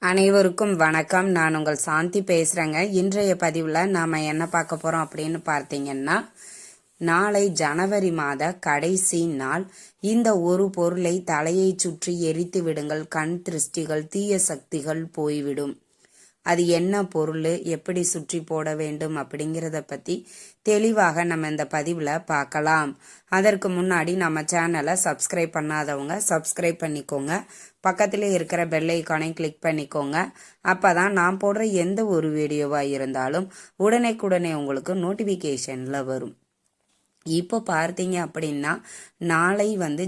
அனைவருக்கும் வணக்கம். நான் உங்கள் சாந்தி பேசுகிறேங்க. இன்றைய பதிவில் நாம் என்ன பார்க்க போகிறோம் அப்படின்னு பார்த்தீங்கன்னா, நாளை ஜனவரி மாத கடைசி நாள். இந்த ஒரு பொருளை தலையை சுற்றி எரித்து விடுங்கள். கண் திருஷ்டிகள், தீய சக்திகள் போய்விடும். அது என்ன பொருள், எப்படி சுற்றி போட வேண்டும் அப்படிங்கிறத பற்றி தெளிவாக நம்ம இந்த பதிவில் பார்க்கலாம். அதற்கு முன்னாடி நம்ம சேனலை சப்ஸ்கிரைப் பண்ணாதவங்க சப்ஸ்கிரைப் பண்ணிக்கோங்க. பக்கத்திலே இருக்கிற பெல் ஐக்கானை கிளிக் பண்ணிக்கோங்க. அப்போ தான் நான் போடுற எந்த ஒரு வீடியோவாக இருந்தாலும் உடனே உங்களுக்கு நோட்டிஃபிகேஷனில் வரும். இப்போ பார்த்தீங்க அப்படின்னா, நாளை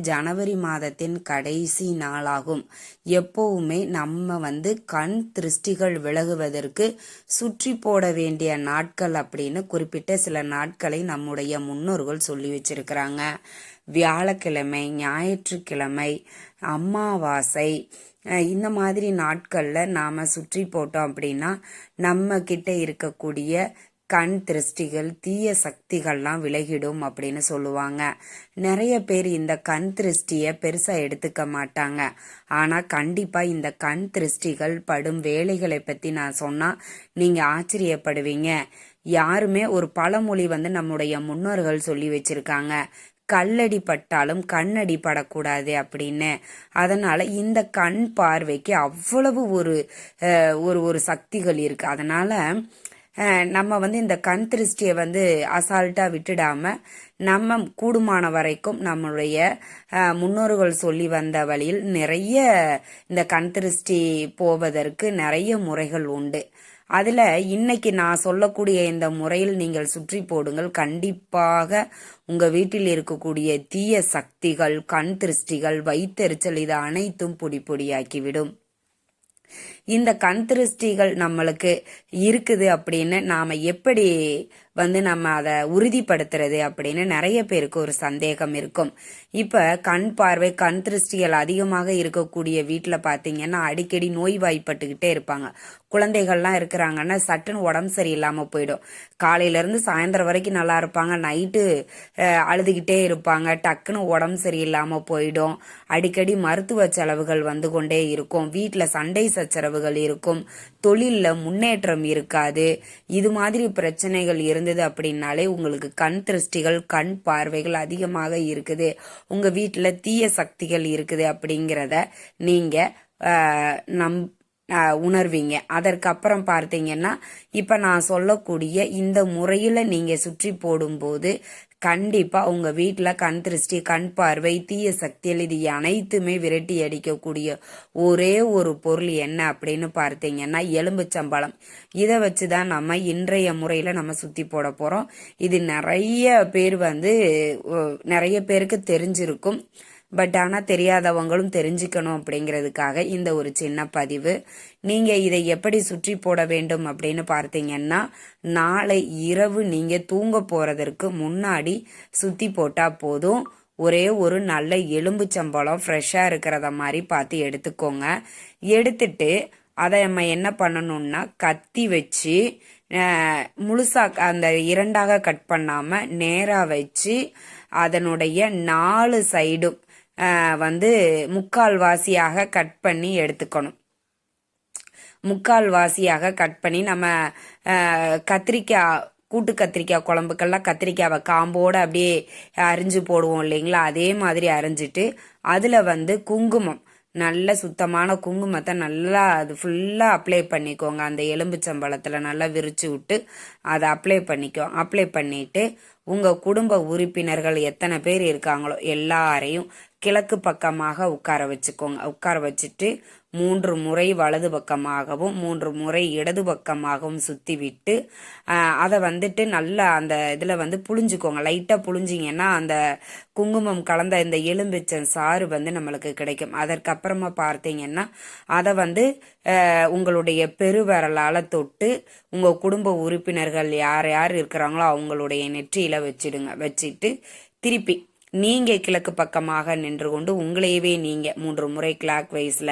ஜனவரி மாதத்தின் கடைசி நாளாகும். எப்பவுமே நம்ம கண் திருஷ்டிகள் விலகுவதற்கு சுற்றி போட வேண்டிய நாட்கள் அப்படின்னு குறிப்பிட்ட சில நாட்களை நம்முடைய முன்னோர்கள் சொல்லி வச்சிருக்கிறாங்க. வியாழக்கிழமை, ஞாயிற்றுக்கிழமை, அமாவாசை, இந்த மாதிரி நாட்களில் நாம் சுற்றி போட்டோம் அப்படின்னா நம்ம கிட்ட இருக்கக்கூடிய கண் திருஷ்டிகள், தீய சக்திகள்லாம் விலகிடும் அப்படின்னு சொல்லுவாங்க. நிறைய பேர் இந்த கண் திருஷ்டியை பெருசாக எடுத்துக்க மாட்டாங்க. ஆனால் கண்டிப்பாக இந்த கண் திருஷ்டிகள் படும் வேலைகளை பற்றி நான் சொன்னால் நீங்கள் ஆச்சரியப்படுவீங்க. யாருமே ஒரு பழமொழி நம்முடைய முன்னோர்கள் சொல்லி வச்சிருக்காங்க, கல்லடி பட்டாலும் கண்ணடி படக்கூடாது அப்படின்னு. அதனால இந்த கண் பார்வைக்கு அவ்வளவு ஒரு சக்திகள் இருக்கு. அதனால நம்ம இந்த கண் திருஷ்டியை அசால்ட்டா விட்டுடாம நம்ம கூடுமான வரைக்கும் நம்மளுடைய முன்னோர்கள் சொல்லி வந்த வழியில் நிறைய இந்த கண் திருஷ்டி போவதற்கு நிறைய முறைகள் உண்டு. அதுல இன்னைக்கு நான் சொல்லக்கூடிய இந்த முறையில் நீங்கள் சுற்றி போடுங்கள். கண்டிப்பாக உங்க வீட்டில் இருக்கக்கூடிய தீய சக்திகள், கண் திருஷ்டிகள், வயிற்றெரிச்சல் இது அனைத்தும் பொடி பொடியாக்கிவிடும். இந்த கண் திருஷ்டிகள் நம்மளுக்கு இருக்குது அப்படின்னு நாம எப்படி நம்ம அதை உறுதிப்படுத்துறது அப்படின்னு நிறைய பேருக்கு ஒரு சந்தேகம் இருக்கும். இப்ப கண் பார்வை, கண் திருஷ்டிகள் அதிகமாக இருக்கக்கூடிய வீட்டுல பாத்தீங்கன்னா அடிக்கடி நோய்வாய்ப்பட்டுக்கிட்டே இருப்பாங்க. குழந்தைகள்லாம் இருக்கிறாங்கன்னா சட்டுன்னு உடம்பு சரியில்லாம போயிடும். காலையில இருந்து சாயந்தரம் வரைக்கும் நல்லா இருப்பாங்க, நைட்டு அழுதுகிட்டே இருப்பாங்க, டக்குன்னு உடம்பு சரியில்லாம போயிடும். அடிக்கடி மருத்துவ செலவுகள் வந்து கொண்டே இருக்கும். வீட்டுல சண்டை சச்சரவுகள் இருக்கும். தொழில்ல முன்னேற்றம் இருக்காது. இது மாதிரி பிரச்சனைகள் இருந்தது அப்படின்னாலே உங்களுக்கு கண் திருஷ்டிகள், கண் பார்வைகள் அதிகமாக இருக்குது, உங்க வீட்டுல தீய சக்திகள் இருக்குது அப்படிங்கிறத நீங்க உணர்வீங்க. அதற்கப்புறம் பார்த்தீங்கன்னா இப்ப நான் சொல்லக்கூடிய இந்த முறையில நீங்க சுற்றி போடும்போது கண்டிப்பா உங்க வீட்டுல கண் திருஷ்டி, கண் பார்வை, தீய சக்திகள் இது அனைத்துமே விரட்டி அடிக்கக்கூடிய ஒரே ஒரு பொருள் என்ன அப்படின்னு பார்த்தீங்கன்னா எலும்புச்சம்பழம். இதை வச்சுதான் நம்ம இன்றைய முறையில நம்ம சுத்தி போட போறோம். இது நிறைய பேர் நிறைய பேருக்கு தெரிஞ்சிருக்கும். பட் ஆனால் தெரியாதவங்களும் தெரிஞ்சுக்கணும் அப்படிங்கிறதுக்காக இந்த ஒரு சின்ன பதிவு. நீங்க இதை எப்படி சுற்றி போட வேண்டும் அப்படின்னு பார்த்தீங்கன்னா, நாளை இரவு நீங்க தூங்க போறதற்கு முன்னாடி சுத்தி போட்டா போதும். ஒரே ஒரு நல்ல எலும்புச்சம்பழம் ஃப்ரெஷ்ஷா இருக்கிறத மாதிரி பார்த்து எடுத்துக்கோங்க. எடுத்துட்டு அதை நம்ம என்ன பண்ணணும்னா கத்தி வச்சு முழுசா அந்த இரண்டாக கட் பண்ணாம நேரா வச்சு அதனுடைய 4 சைடும் முக்கால் வாசியாக கட் பண்ணி எடுத்துக்கணும். முக்கால் வாசியாக கட் பண்ணி நம்ம கத்திரிக்காய், கூட்டு கத்திரிக்காய் குழம்புக்கெல்லாம் கத்திரிக்காவை காம்போட அப்படியே அரிஞ்சு போடுவோம் இல்லைங்களா, அதே மாதிரி அரிஞ்சிட்டு அதுல குங்குமம், நல்ல சுத்தமான குங்குமத்தை நல்லா அது ஃபுல்லாக அப்ளை பண்ணிக்கோங்க. அந்த எலும்புச்சம்பழத்தில் நல்லா விரிச்சு விட்டு அதை அப்ளை பண்ணிட்டு உங்கள் குடும்ப உறுப்பினர்கள் எத்தனை பேர் இருக்காங்களோ எல்லாரையும் கிழக்கு பக்கமாக உட்கார வச்சுக்கோங்க. உட்கார வச்சுட்டு 3 முறை வலது பக்கமாகவும் 3 முறை இடது பக்கமாகவும் சுற்றி விட்டு அதை நல்லா அந்த இதில் புழிஞ்சுக்கோங்க. லைட்டாக புழிஞ்சிங்கன்னா அந்த குங்குமம் கலந்த இந்த எலும்பிச்சம் சாறு நம்மளுக்கு கிடைக்கும். அதற்கப்புறமா பார்த்தீங்கன்னா அதை உங்களுடைய பெருவிரலால் தொட்டு உங்கள் குடும்ப உறுப்பினர்கள் யார் யார் இருக்கிறாங்களோ அவங்களுடைய நெற்றியில வச்சிடுங்க. வச்சுட்டு திருப்பி நீங்க கிழக்கு பக்கமாக நின்று கொண்டு உங்களையவே நீங்க 3 முறை கிளாக் வைஸ்ல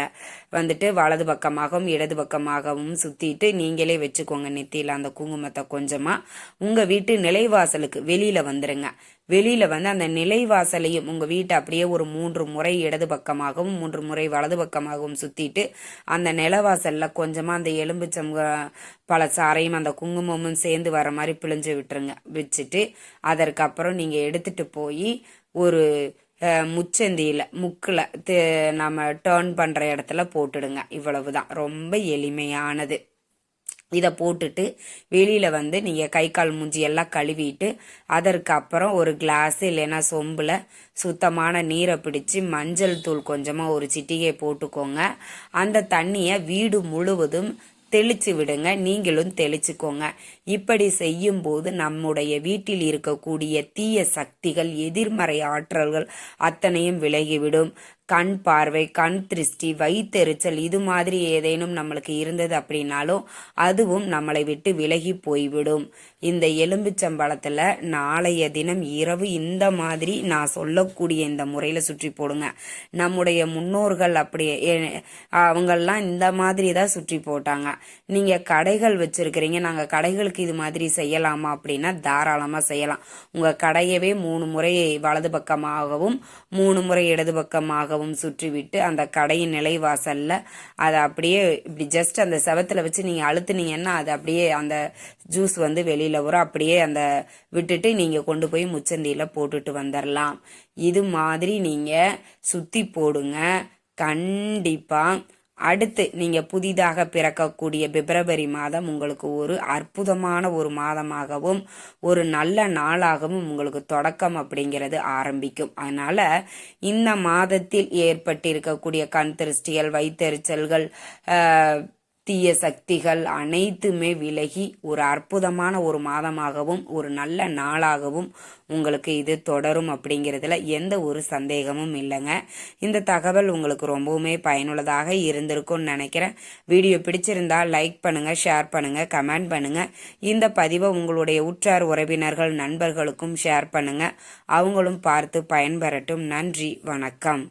வந்துட்டு வலது பக்கமாகவும் இடது பக்கமாகவும் சுற்றிட்டு நீங்களே வச்சுக்கோங்க. நெத்தியில் அந்த குங்குமத்தை கொஞ்சமாக உங்கள் வீட்டு நிலைவாசலுக்கு வெளியில் வந்துடுங்க. வெளியில் வந்து அந்த நிலைவாசலையும் உங்கள் வீட்டை அப்படியே ஒரு 3 முறை இடது பக்கமாகவும் 3 முறை வலது பக்கமாகவும் சுற்றிட்டு அந்த நிலவாசலில் கொஞ்சமாக அந்த எலும்புச்சம் பழச்சாறையும் அந்த குங்குமமும் சேர்ந்து வர மாதிரி பிழிஞ்சு விட்டுருங்க. வச்சுட்டு அதற்கப்புறம் நீங்கள் எடுத்துகிட்டு போய் ஒரு முச்சந்தியில் முக்கில் நம்ம டேர்ன் பண்ணுற இடத்துல போட்டுடுங்க. இவ்வளவுதான், ரொம்ப எளிமையானது. இதை போட்டுட்டு வெளியில் வந்து நீங்கள் கை கால் மூஞ்சி எல்லாம் கழுவிட்டு அதற்கு அப்புறம் ஒரு கிளாஸ் இல்லைன்னா சொம்பில் சுத்தமான நீரை பிடிச்சி மஞ்சள் தூள் கொஞ்சமாக ஒரு சிட்டிகை போட்டுக்கோங்க. அந்த தண்ணியை வீடு முழுவதும் தெளிச்சு விடுங்க. நீங்களும் தெளிச்சுக்கோங்க. இப்படி செய்யும் போது நம்முடைய வீட்டில் இருக்கக்கூடிய தீய சக்திகள், எதிர்மறை ஆற்றல்கள் அத்தனையும் விலகிவிடும். கண் பார்வை, கண் திருஷ்டி, வயிற்றெரிச்சல் இது மாதிரி ஏதேனும் நம்மளுக்கு இருந்தது அப்படின்னாலும் அதுவும் நம்மளை விட்டு விலகி போய்விடும். இந்த எலும்புச்சம்பழத்தில் நாளைய தினம் இரவு இந்த மாதிரி நான் சொல்லக்கூடிய இந்த முறையில் சுற்றி போடுங்க. நம்முடைய முன்னோர்கள் அப்படியே அவங்கெல்லாம் இந்த மாதிரி தான் சுற்றி போட்டாங்க. நீங்கள் கடைகள் வச்சுருக்கிறீங்க, நாங்கள் கடைகளுக்கு இது மாதிரி செய்யலாமா அப்படின்னா தாராளமாக செய்யலாம். உங்கள் கடையவே 3 முறை வலது பக்கமாகவும் 3 முறை இடது பக்கமாகவும் சுற்றிவிட்டு அந்த கடையின் நிலைவாசல்ல அதை அப்படியே இப்படி ஜஸ்ட் அந்த செவத்துல வச்சு நீங்க அழுத்துனீங்கன்னா அது அப்படியே அந்த ஜூஸ் வந்து வெளியில வரும். அப்படியே அந்த விட்டுட்டு நீங்க கொண்டு போய் முச்சந்தியில போட்டுட்டு வந்துடலாம். இது மாதிரி நீங்க சுத்தி போடுங்க. கண்டிப்பா அடுத்து நீங்க புதிதாக பிறக்கக்கூடிய பிப்ரவரி மாதம் உங்களுக்கு ஒரு அற்புதமான ஒரு மாதமாகவும் ஒரு நல்ல நாளாகவும் உங்களுக்கு தொடக்கம் அப்படிங்கிறது ஆரம்பிக்கும். அதனால இந்த மாதத்தில் ஏற்பட்டிருக்கக்கூடிய கண் திருஷ்டிகள், வயிற்றெரிச்சல்கள், தீய சக்திகள் அனைத்துமே விலகி ஒரு அற்புதமான ஒரு மாதமாகவும் ஒரு நல்ல நாளாகவும் உங்களுக்கு இது தொடரும் அப்படிங்கிறதுல எந்த ஒரு சந்தேகமும் இல்லைங்க. இந்த தகவல் உங்களுக்கு ரொம்பவுமே பயனுள்ளதாக இருந்திருக்கும்னு நினைக்கிறேன். வீடியோ பிடிச்சிருந்தா லைக் பண்ணுங்க, ஷேர் பண்ணுங்க, கமெண்ட் பண்ணுங்க. இந்த பதிவை உங்களுடைய உற்றார் உறவினர்கள் நண்பர்களுக்கும் ஷேர் பண்ணுங்க. அவங்களும் பார்த்து பயன்பெறட்டும். நன்றி, வணக்கம்.